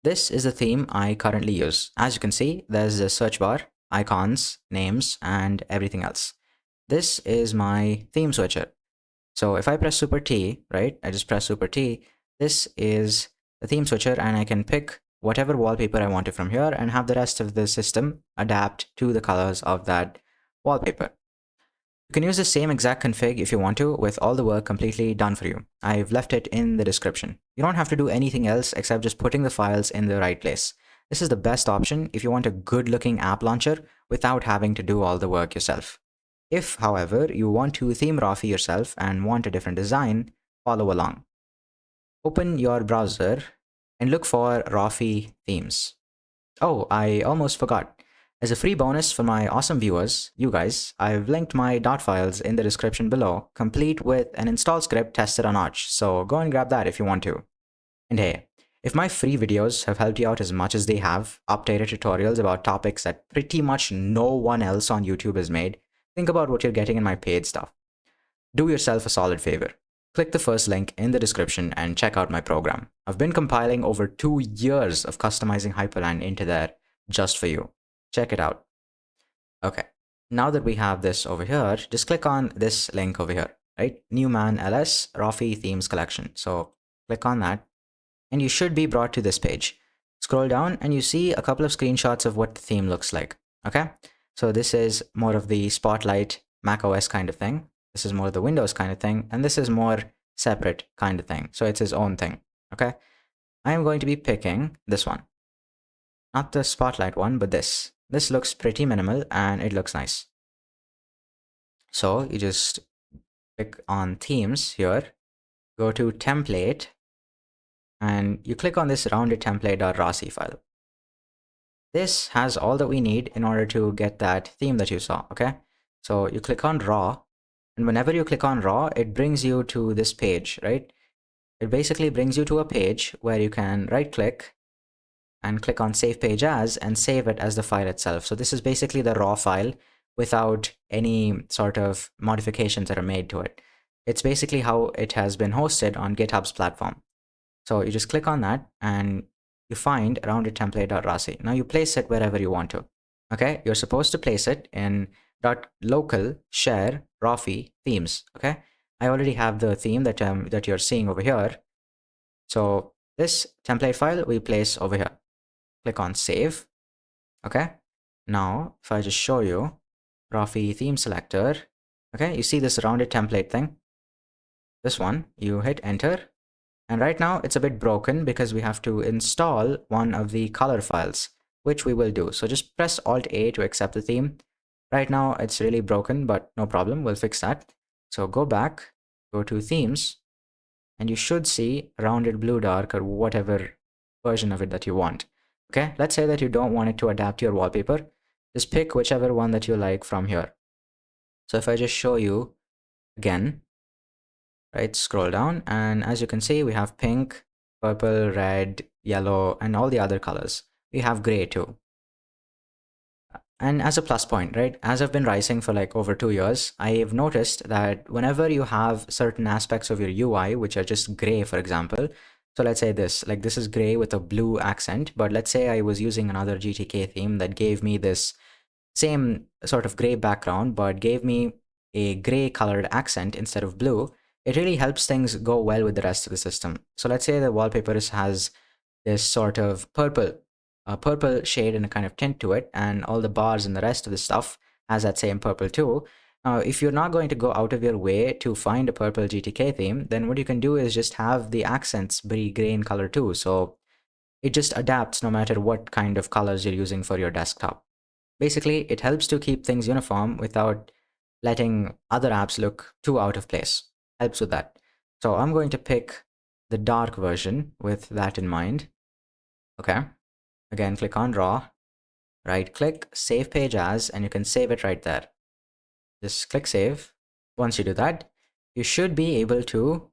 This is the theme I currently use. As you can see, there's a search bar, icons, names, and everything else. This is my theme switcher. So if I press Super T, right, I just press Super T, this is the theme switcher and I can pick whatever wallpaper I wanted from here and have the rest of the system adapt to the colors of that wallpaper. You can use the same exact config if you want to, with all the work completely done for you. I've left it in the description. You don't have to do anything else except just putting the files in the right place. This is the best option if you want a good looking app launcher without having to do all the work yourself. If, however, you want to theme Rofi yourself and want a different design, follow along. Open your browser and look for Rofi themes. Oh, I almost forgot. As a free bonus for my awesome viewers, you guys, I've linked my dot files in the description below, complete with an install script tested on Arch, so go and grab that if you want to. And hey, if my free videos have helped you out as much as they have, updated tutorials about topics that pretty much no one else on YouTube has made, think about what you're getting in my paid stuff. Do yourself a solid favor. Click the first link in the description and check out my program. I've been compiling over 2 years of customizing Hyprland into there just for you. Check it out. Okay, now that we have this over here, just click on this link over here, right? Newman LS Rofi Themes Collection. So click on that and you should be brought to this page. Scroll down and you see a couple of screenshots of what the theme looks like. Okay, so this is more of the Spotlight macOS kind of thing. This is more of the Windows kind of thing, and this is more separate kind of thing. So it's his own thing. Okay, I am going to be picking this one, not the Spotlight one, but this. This looks pretty minimal and it looks nice. So you just click on themes here, go to template, and you click on this rounded template.rc file. This has all that we need in order to get that theme that you saw, okay? So you click on raw, and whenever you click on raw, it brings you to this page, right? It basically brings you to a page where you can right click and click on save page as and save it as the file itself. So this is basically the raw file without any sort of modifications that are made to it. It's basically how it has been hosted on GitHub's platform. So you just click on that and you find rounded template.rc. Now you place it wherever you want to. Okay, you're supposed to place it in .local share Rofi themes. Okay, I already have the theme that you're seeing over here. So this template file we place over here. Click on save. Okay, now if I just show you Rofi theme selector, okay, you see this rounded template thing. This one, you hit enter. And right now it's a bit broken because we have to install one of the color files, which we will do. So just press Alt A to accept the theme. Right now it's really broken, but no problem, we'll fix that. So go back, go to themes, and you should see rounded blue dark or whatever version of it that you want. Okay, let's say that you don't want it to adapt to your wallpaper. Just pick whichever one that you like from here. So if I just show you again, right, scroll down, and as you can see, we have pink, purple, red, yellow, and all the other colors. We have gray too. And as a plus point, right, as I've been writing for like over 2 years, I've noticed that whenever you have certain aspects of your UI, which are just gray, for example, so let's say this, like this is gray with a blue accent, but let's say I was using another GTK theme that gave me this same sort of gray background, but gave me a gray colored accent instead of blue. It really helps things go well with the rest of the system. So let's say the wallpaper has this sort of purple shade and a kind of tint to it, and all the bars and the rest of the stuff has that same purple too. Now, if you're not going to go out of your way to find a purple GTK theme, then what you can do is just have the accents be gray in color too. So it just adapts no matter what kind of colors you're using for your desktop. Basically, it helps to keep things uniform without letting other apps look too out of place. Helps with that. So I'm going to pick the dark version with that in mind. Okay. Again, click on raw, right click, save page as, and you can save it right there. Just click save. Once you do that, you should be able to,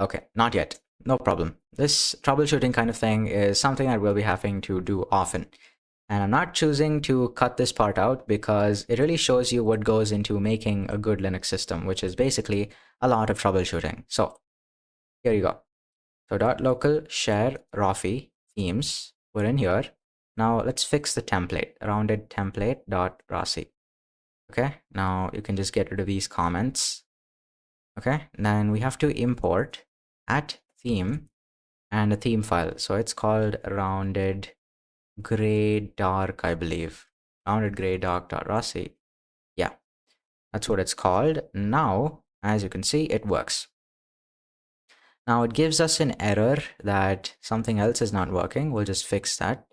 okay, not yet, no problem. This troubleshooting kind of thing is something I will be having to do often. And I'm not choosing to cut this part out because it really shows you what goes into making a good Linux system, which is basically a lot of troubleshooting. So here you go. So .local share Rofi themes. We're in here. Now let's fix the template, rounded template.Rofi. Okay, now you can just get rid of these comments. Okay, then we have to import at theme and a theme file. So it's called rounded gray dark, I believe. Rounded gray dark.Rofi. Yeah, that's what it's called. Now, as you can see, it works. Now it gives us an error that something else is not working. We'll just fix that.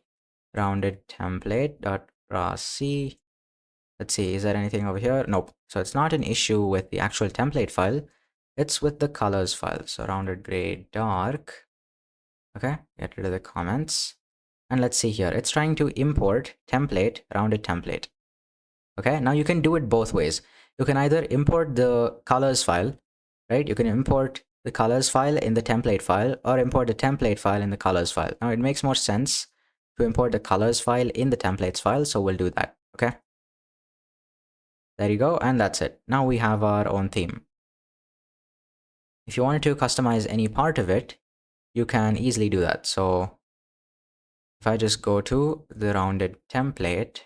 Rounded template.Rofi. Let's see, is there anything over here? Nope. So it's not an issue with the actual template file. It's with the colors file. So rounded gray dark. Okay, get rid of the comments. And let's see here. It's trying to import template, rounded template. Okay, now you can do it both ways. You can either import the colors file, right? You can import the colors file in the template file or import the template file in the colors file. Now it makes more sense to import the colors file in the templates file. So we'll do that. Okay. There you go. And that's it. Now we have our own theme. If you wanted to customize any part of it, you can easily do that. So if I just go to the rounded template,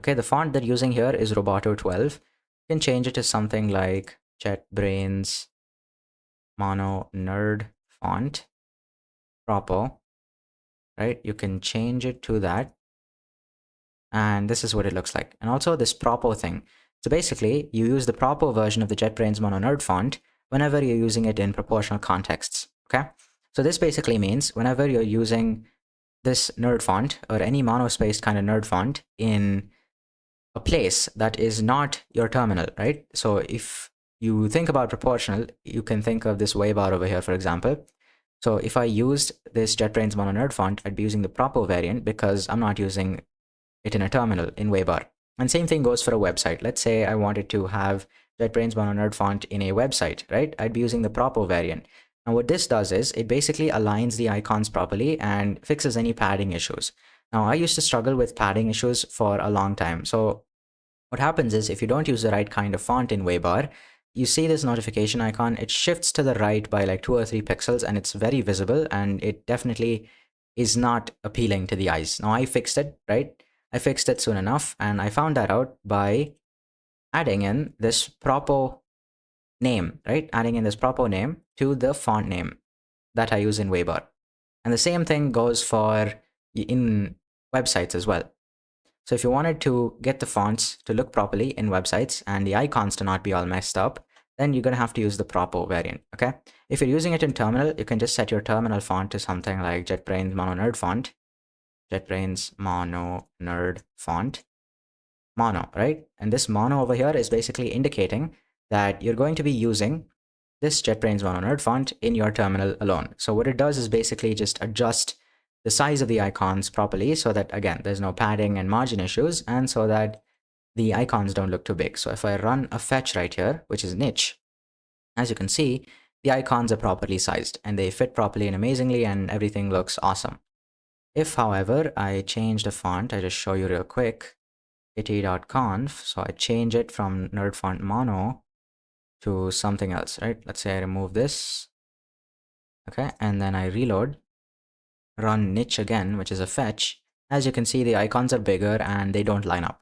okay, the font that you're using here is Roboto 12. You can change it to something like JetBrains Mono Nerd font, Propo, right? You can change it to that. And this is what it looks like. And also this Propo thing. So basically, you use the Propo version of the JetBrains Mono Nerd font whenever you're using it in proportional contexts, okay? So this basically means whenever you're using this nerd font or any monospaced kind of nerd font in a place that is not your terminal, right? So if you think about proportional, you can think of this waybar over here, for example. So if I used this JetBrains Mono Nerd font, I'd be using the Propo variant because I'm not using it in a terminal in waybar. And same thing goes for a website. Let's say I wanted to have JetBrains Mono Nerd font in a website, right? I'd be using the Propo variant. And what this does is it basically aligns the icons properly and fixes any padding issues. Now, I used to struggle with padding issues for a long time. So what happens is if you don't use the right kind of font in waybar, you see this notification icon, it shifts to the right by like 2 or 3 pixels and it's very visible and it definitely is not appealing to the eyes. Now I fixed it, right? I fixed it soon enough and I found that out by adding in this Propo name, right? Adding in this Propo name to the font name that I use in waybar. And the same thing goes for in websites as well. So if you wanted to get the fonts to look properly in websites and the icons to not be all messed up, then you're going to have to use the Propo variant, okay? If you're using it in terminal, you can just set your terminal font to something like JetBrains Mono Nerd font, JetBrains Mono Nerd font, mono, right? And this mono over here is basically indicating that you're going to be using this JetBrains Mono Nerd font in your terminal alone. So what it does is basically just adjust the size of the icons properly so that, again, there's no padding and margin issues and so that the icons don't look too big. So if I run a fetch right here, which is niche, as you can see, the icons are properly sized and they fit properly and amazingly and everything looks awesome. If, however, I change the font, I just show you real quick, kitty.conf, so I change it from nerd font mono to something else, right? Let's say I remove this, okay, and then I reload, run niche again, which is a fetch. As you can see, the icons are bigger and they don't line up.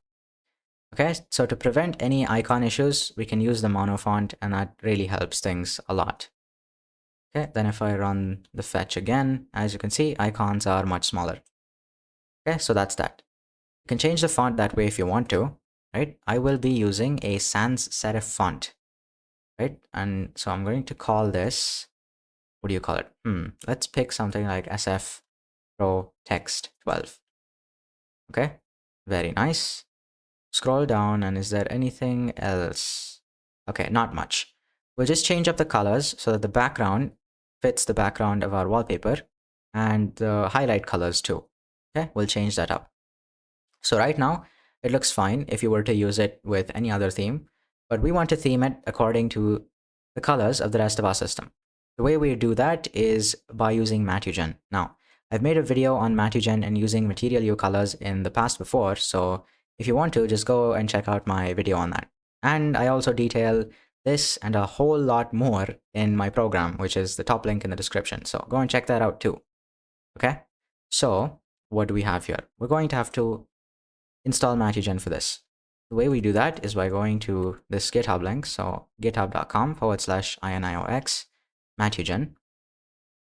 Okay, so to prevent any icon issues, we can use the mono font and that really helps things a lot. Okay, then if I run the fetch again, as you can see, icons are much smaller. Okay, so that's that. You can change the font that way if you want to, right? I will be using a sans serif font, right? And so I'm going to call this, what do you call it? Let's pick something like SF Pro Text 12. Okay, very nice. Scroll down and is there anything else? Okay, not much. We'll just change up the colors so that the background fits the background of our wallpaper and the highlight colors too. Okay, we'll change that up. So right now it looks fine if you were to use it with any other theme, but we want to theme it according to the colors of the rest of our system. The way we do that is by using Matugen. Now, I've made a video on Matugen and using Material U colors in the past before, so if you want to, just go and check out my video on that. And I also detail this and a whole lot more in my program, which is the top link in the description. So go and check that out too. Okay, so what do we have here? We're going to have to install Matugen for this. The way we do that is by going to this GitHub link, so github.com/iniux Matugen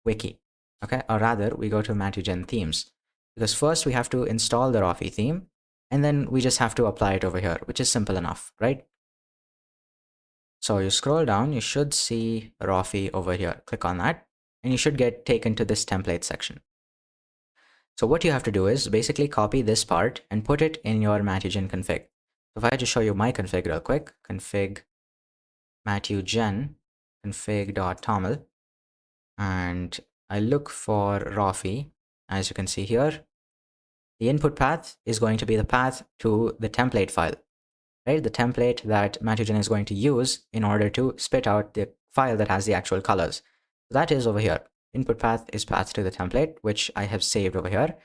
wiki. Okay, or rather, we go to Matugen themes, because first we have to install the Rofi theme, and then we just have to apply it over here, which is simple enough, right? So you scroll down, you should see Rofi over here. Click on that, and you should get taken to this template section. So what you have to do is basically copy this part and put it in your Matugen config. So if I just show you my config real quick, config Matugen config.toml, and I look for Rofi. As you can see here, the input path is going to be the path to the template file, right? The template that Matugen is going to use in order to spit out the file that has the actual colors. So that is over here. Input path is path to the template, which I have saved over here.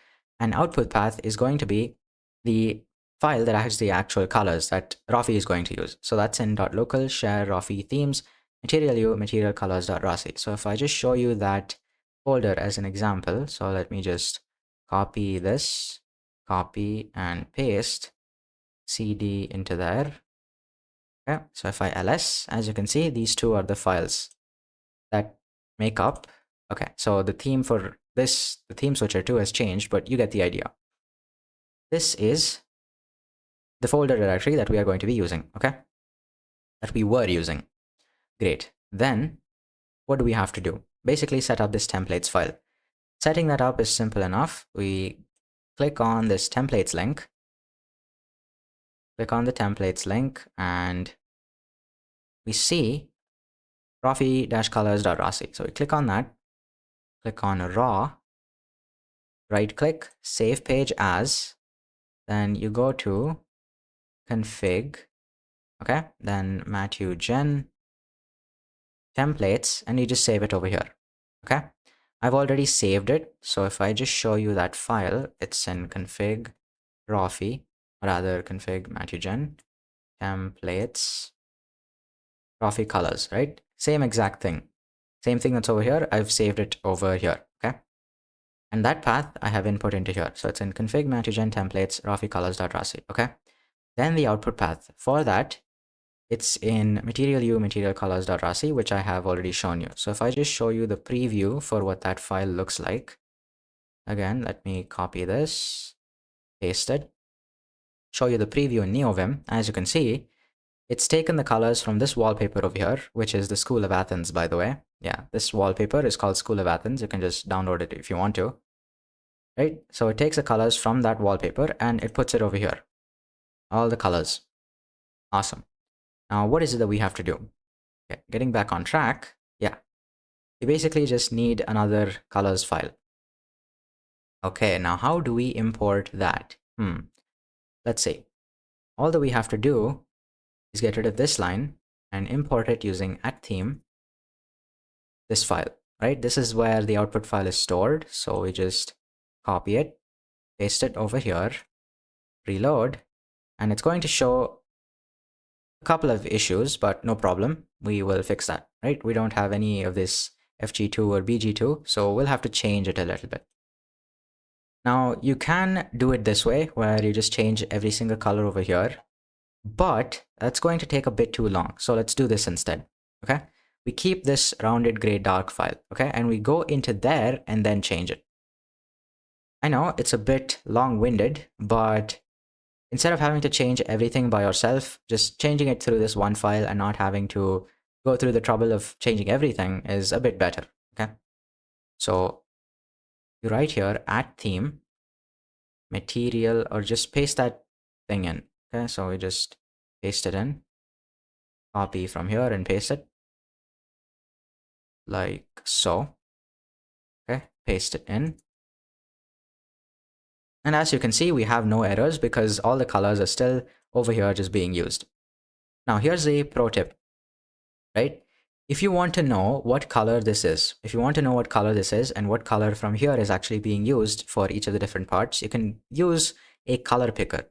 And output path is going to be the file that has the actual colors that Rofi is going to use. So that's in .local share Rofi themes material u material colors.rofi. So if I just show you that folder as an example, so let me just copy this, copy and paste cd into there. Okay, so if I ls, as you can see, these two are the files that make up. Okay, so the theme for this, the theme switcher 2 has changed, but you get the idea. This is the folder directory that we are going to be using, okay? That we were using. Great. Then what do we have to do? Basically set up this templates file. Setting that up is simple enough. We click on this templates link, click on the templates link, and we see rofi-colors.rofi. So we click on that, click on raw, right click, save page as, then you go to config, okay, then Matugen templates, and you just save it over here, okay? I've already saved it, so if I just show you that file, it's in config Rofi, or rather config Matugen templates Rofi colors, right? Same exact thing. Same thing that's over here, I've saved it over here, okay? And that path I have input into here. So it's in config Matugen templates Rofi colors.rofi, okay? Then the output path for that, it's in material u material colors.rofi, which I have already shown you. So if I just show you the preview for what that file looks like, again, let me copy this, paste it, show you the preview in NeoVim. As you can see, it's taken the colors from this wallpaper over here, which is the School of Athens, by the way. Yeah, this wallpaper is called School of Athens. You can just download it if you want to, right? So it takes the colors from that wallpaper and it puts it over here. All the colors. Awesome. Now, what is it that we have to do? Okay, getting back on track. Yeah, you basically just need another colors file. Okay, now how do we import that? Let's see. All that we have to do is get rid of this line and import it using @theme, this file, right? This is where the output file is stored. So we just copy it, paste it over here, reload, and it's going to show a couple of issues, but no problem. We will fix that, right? We don't have any of this FG2 or BG2, so we'll have to change it a little bit. Now, you can do it this way, where you just change every single color over here, but that's going to take a bit too long. So let's do this instead, okay? We keep this rounded gray dark file, okay? And we go into there and then change it. I know it's a bit long-winded, but instead of having to change everything by yourself, just changing it through this one file and not having to go through the trouble of changing everything is a bit better, okay? So you write here @theme material, or just paste that thing in, okay? So we just paste it in, copy from here and paste it like so, okay? Paste it in. And as you can see, we have no errors because all the colors are still over here just being used. Now here's a pro tip, right? If you want to know what color this is, and what color from here is actually being used for each of the different parts, you can use a color picker.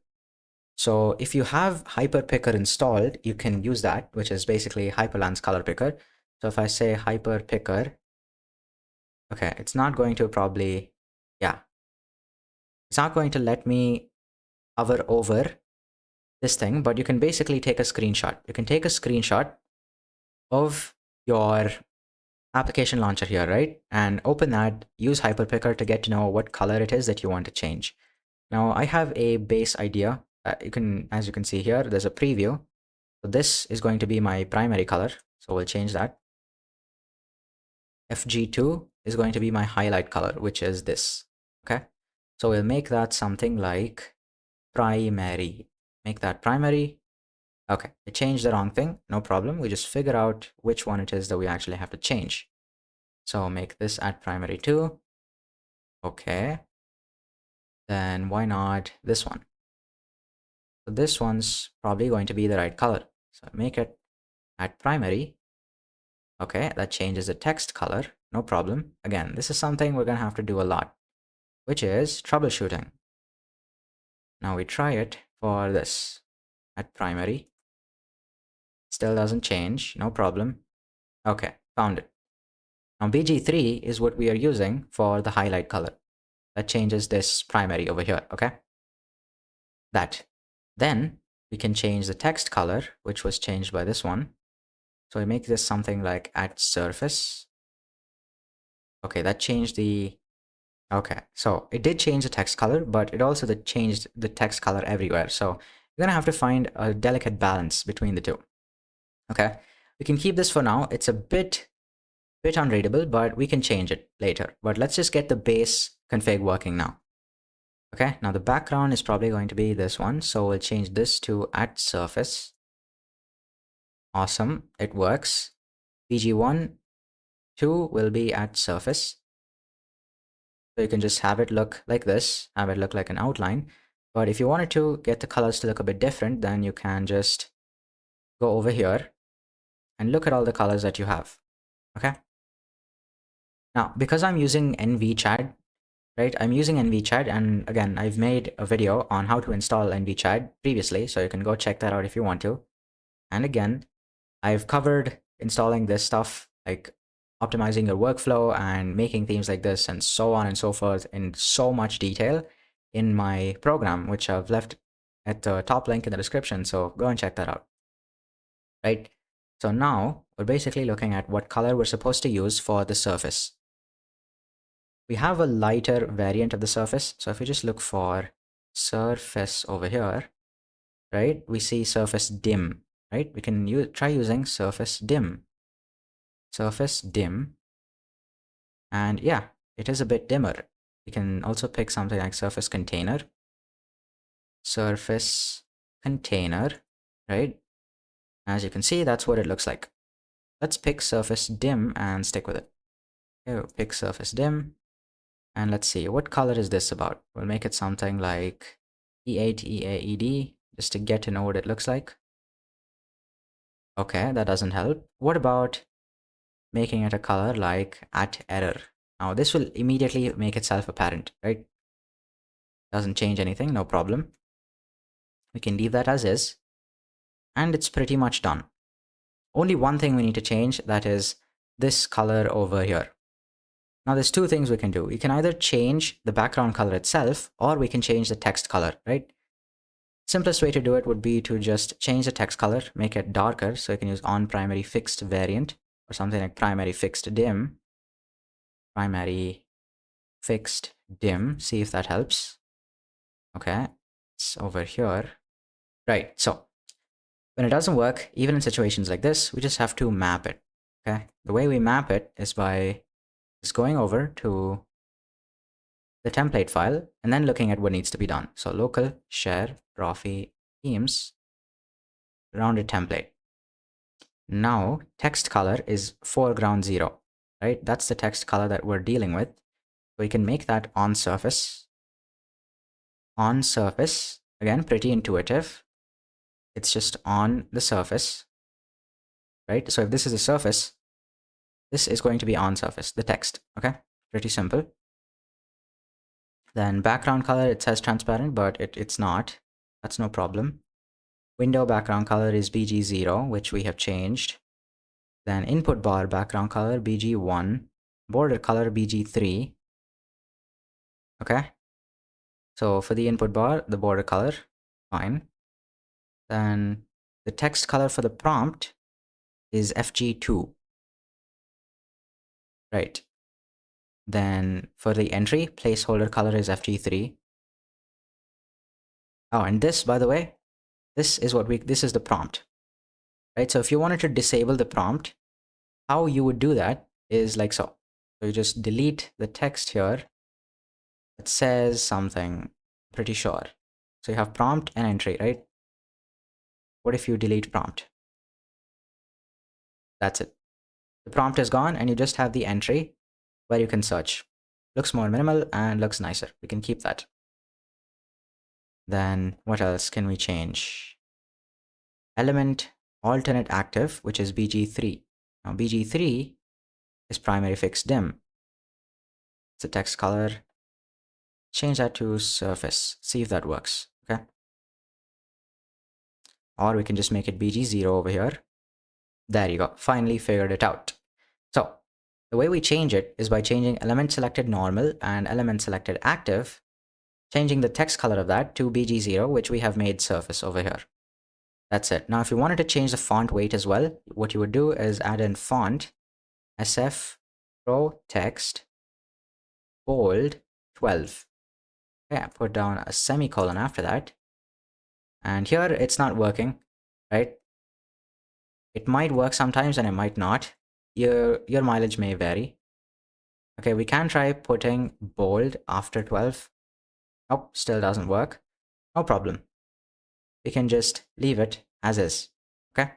So if you have Hyperpicker installed, you can use that, which is basically Hyprland's color picker. So if I say Hyperpicker, okay, it's not going to probably It's not going to let me hover over this thing, but you can basically take a screenshot. You can take a screenshot of your application launcher here, right? And open that, use Hyperpicker to get to know what color it is that you want to change. Now I have a base idea. As you can see here, there's a preview. So this is going to be my primary color. So we'll change that. FG2 is going to be my highlight color, which is this. Okay. So we'll make that something like primary. Make that primary. Okay, I changed the wrong thing. No problem. We just figure out which one it is that we actually have to change. So make this at primary 2. Okay. Then why not this one? So this one's probably going to be the right color. So make it at primary. Okay, that changes the text color. No problem. Again, this is something we're going to have to do a lot, which is troubleshooting. Now we try it for this at primary. Still doesn't change. No problem. Okay, found it. Now BG3 is what we are using for the highlight color. That changes this primary over here, okay? That. Then we can change the text color, which was changed by this one. So I make this something like at surface. Okay, that changed the... Okay, so it did change the text color, but it also changed the text color everywhere. So you're gonna have to find a delicate balance between the two. Okay, we can keep this for now. It's a bit unreadable, but we can change it later. But let's just get the base config working now. Okay, now the background is probably going to be this one. So we'll change this to at surface. Awesome, it works. BG1, 2 will be at surface. So you can just have it look like this, have it look like an outline. But if you wanted to get the colors to look a bit different, then you can just go over here and look at all the colors that you have. Okay. Now, because I'm using NVChat, right? I'm using NVChat, and again, I've made a video on how to install NVChat previously, so you can go check that out if you want to. And again, I've covered installing this stuff, like optimizing your workflow and making themes like this and so on and so forth in so much detail in my program, which I've left at the top link in the description. So go and check that out. Right. So now we're basically looking at what color we're supposed to use for the surface. We have a lighter variant of the surface. So if we just look for surface over here, right, we see surface dim, right? We can try using surface dim. Surface dim. And yeah, it is a bit dimmer. You can also pick something like surface container. Surface container, right? As you can see, that's what it looks like. Let's pick surface dim and stick with it. Okay, we'll pick surface dim. And let's see, what color is this about? We'll make it something like E8 EAED, just to get to know what it looks like. Okay, that doesn't help. What about making it a color like at error? Now this will immediately make itself apparent, right? Doesn't change anything, no problem. We can leave that as is. And it's pretty much done. Only one thing we need to change, that is this color over here. Now there's two things we can do. We can either change the background color itself, or we can change the text color, right? Simplest way to do it would be to just change the text color, make it darker, so you can use on primary fixed variant, or something like primary fixed dim. Primary fixed dim, see if that helps. Okay, it's over here. Right, so when it doesn't work, even in situations like this, we just have to map it. Okay, the way we map it is by just going over to the template file and then looking at what needs to be done. So local share Rofi themes rounded template. Now text color is foreground 0, right? That's the text color that we're dealing with. We can make that on surface. On surface, again, pretty intuitive. It's just on the surface, right? So if this is a surface, this is going to be on surface, the text, okay? Pretty simple. Then background color, it says transparent, but it's not. That's no problem. Window background color is BG0, which we have changed. Then input bar background color BG1, border color BG3. Okay. So for the input bar, the border color, fine. Then the text color for the prompt is FG2, right? Then for the entry, placeholder color is FG3. Oh, and this, by the way, this is the prompt, right? So if you wanted to disable the prompt, how you would do that is like so. So you just delete the text here that says something, pretty sure. So you have prompt and entry, right? What if you delete prompt? That's it. The prompt is gone and you just have the entry where you can search. Looks more minimal and looks nicer. We can keep that. Then what else can we change? Element alternate active, which is BG3. Now BG3 is primary fixed dim. It's a text color. Change that to surface. See if that works. Okay. Or we can just make it BG0 over here. There you go. Finally figured it out. So the way we change it is by changing element selected normal and element selected active, changing the text color of that to BG0, which we have made surface over here. That's it. Now, if you wanted to change the font weight as well, what you would do is add in font SF Pro Text Bold 12. Okay, put down a semicolon after that. And here it's not working, right? It might work sometimes and it might not. Your mileage may vary. Okay, we can try putting bold after 12. Nope, still doesn't work. No problem. We can just leave it as is. Okay.